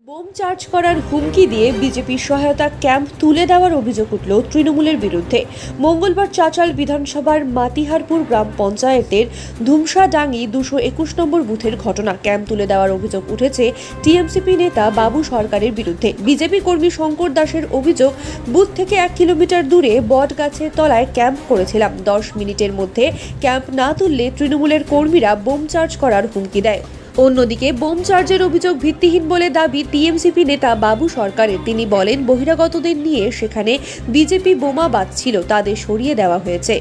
Bomb charge করার হুমকি দিয়ে বিজেপির সহায়তা ক্যাম্প তুলে দেওয়ার অভিযোগ উঠল তৃণমূলের বিরুদ্ধে। মঙ্গলবার চাচাল বিধানসভার মাতিহারপুর গ্রাম পঞ্চায়েতের ধুমসাডাঙ্গি 221 নম্বর বুথের ঘটনা। ক্যাম্প তুলে দেওয়ার অভিযোগ উঠেছে টিএমসিপি নেতা বাবু সরকারের বিরুদ্ধে। বিজেপি কর্মী শঙ্কর দাসের অভিযোগ, বুথ থেকে 1 কিলোমিটার দূরে বট গাছের তলায় ক্যাম্প করেছিলাম। 10 মিনিটের মধ্যে ক্যাম্প না তুললে তৃণমূলের কর্মীরা বোম চার্জ করার হুমকি দেয়। অন্যদিকে বোম চার্জের অভিযোগ ভিত্তিহীন বলে দাবি টিএমসিপি নেতা বাবু সরকারের। তিনি বলেন, বহিরাগতদের নিয়ে সেখানে বিজেপি বোমা বাঁধছিল, তাদের সরিয়ে দেওয়া হয়েছে।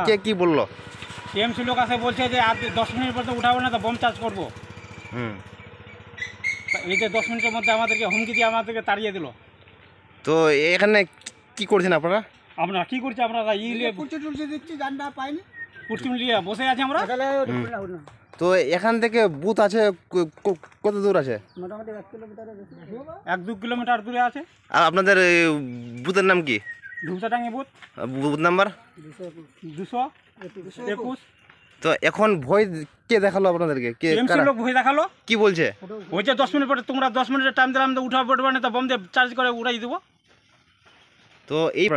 কে কি বললো? টিএমসি লোক আসে বলছে যে আর 10 মিনিট পর্যন্ত উঠাবো না তো বোম চার্জ করবো। এই যে 10 মিনিটের মধ্যে আমাদেরকে হুমকি দিয়ে আমাদেরকে তাড়িয়ে দিল। তো এখানে কি করছেন আপনারা? আমরা কি করছি, আমরা কুর্চি টুলচি দিচ্ছি, জানটা পাইনি, কুর্চি নিয়ে বসে আছি আমরা। তো এখান থেকে বুথ আছে কত দূর আছে? মোটামুটি 1-2 কিলোমিটার দূরে আছে। আর আপনাদের বুথের নাম কি? ধুমসাডাঙ্গি বুথ। Booth number 221। তো এখন ভয় কে দেখালো আপনাদেরকে? কে টিএমসি লোক ভয় দেখালো। কি বলছে? বলছে 10 মিনিট পরে তোমরা 10 মিনিটের টাইম দিলাম তো উঠাবো না তো বোম দিয়ে চার্জ করে উড়াই দেবো। তো এই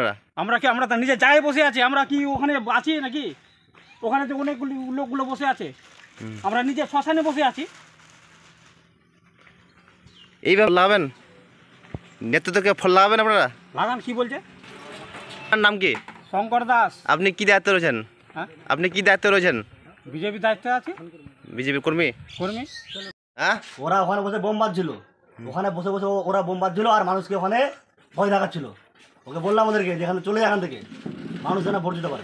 আমরা তো নিজে জায়গায় বসে আছি, আমরা কি ওখানে আছি নাকি? ওখানে তো অনেকগুলি লোকগুলো বসে আছে, আমরা নিজে শ্মশানে বসে আছি। এইভাবে লাগাবেন নেতৃত্বকে ফল লাগাবেন আপনারা? লাগান। কি বলছে? আপনার নাম কি? শঙ্কর দাস। আপনি কি দায়িত্বে রয়েছেন? হ্যাঁ, আপনি কি দায়িত্বে রয়েছেন? বিজেপি দায়িত্বে আছে। বিজেপি কর্মী। হ্যাঁ, ওরা ওখানে বসে বোম বাঁধছিল, ওখানে বসে বসে ওরা বোম বাঁধছিল আর মানুষকে ওখানে ভয় দেখাচ্ছিল। ওকে বললাম ওদেরকে যেখানে চলে যায় এখান থেকে, মানুষ যেন ভোট দিতে পারে।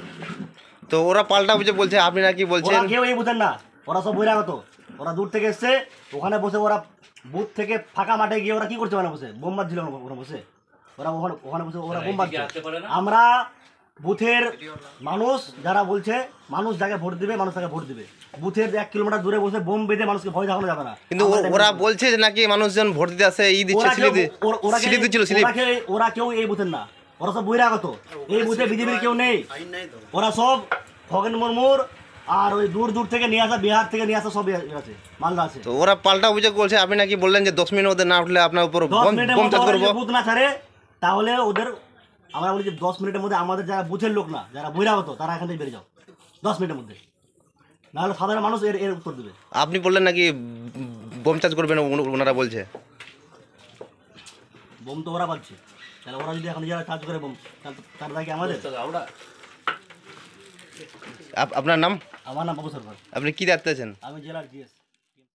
তো ওরা পাল্টা বুঝে বলছে, আপনি নাকি বলছেন ওরা কেউ এই বুঝেন না, ওরা সব বহিরাগত। ওরা দূর থেকে এসছে, ওখানে বসে ওরা বুথ থেকে ফাঁকা মাঠে গিয়ে ওরা কি করছে, ওখানে বসে বোম বাঁধছিল। ওখানে বসে ওখানে বসে ওরা বোম বাঁধছে। আমরা বুথের মানুষ যারা বলছে মানুষ যাকে ভোট দিবে মানুষ তাকে ভোট দিবে, বুথের 1 কিলোমিটার দূরে বসে বোম বেঁধে মানুষকে ভয় দেখানো যাবে না। কিন্তু ওরা বলছে যে নাকি মানুষজন ভোট দিতে আসে, ই দিচ্ছে, ওরা কেউ এই বুথের না, ওরা সব বহিরাগত। এই বুথে বিজেপির কেউ নেই, ওরা সব খগেন মুর্মুর আর ওই দূর দূর থেকে নিয়ে আসা, বিহার থেকে নিয়ে আসা সব আছে, মালদা আছে। তো ওরা পাল্টা অভিযোগ করছে, আপনি নাকি বললেন যে 10 মিনিট ওদের না উঠলে আপনার উপর বোম চার্জ করব। বুথ না ছাড়ে তাহলে ওদের, আমরা বলি যে 10 মিনিটের মধ্যে আমাদের যারা বুথের লোক না, যারা বহিরাগত, তারা এখান থেকে বেরিয়ে যাও 10 মিনিটের মধ্যে, নাহলে সাধারণ মানুষ এর উত্তর দেবে। আপনি বললেন নাকি বোম চার্জ করবেন, ওনারা বলছে বোম তো ওরা পাচ্ছে, তাহলে ওরা যদি এখন যারা চার্জ করে বোম, তার দায় কি আমাদের? আপনার নাম? আমার নাম বাবু সরকার। আপনি কি দায়িত্বে আছেন? আমি জেলার জিএস।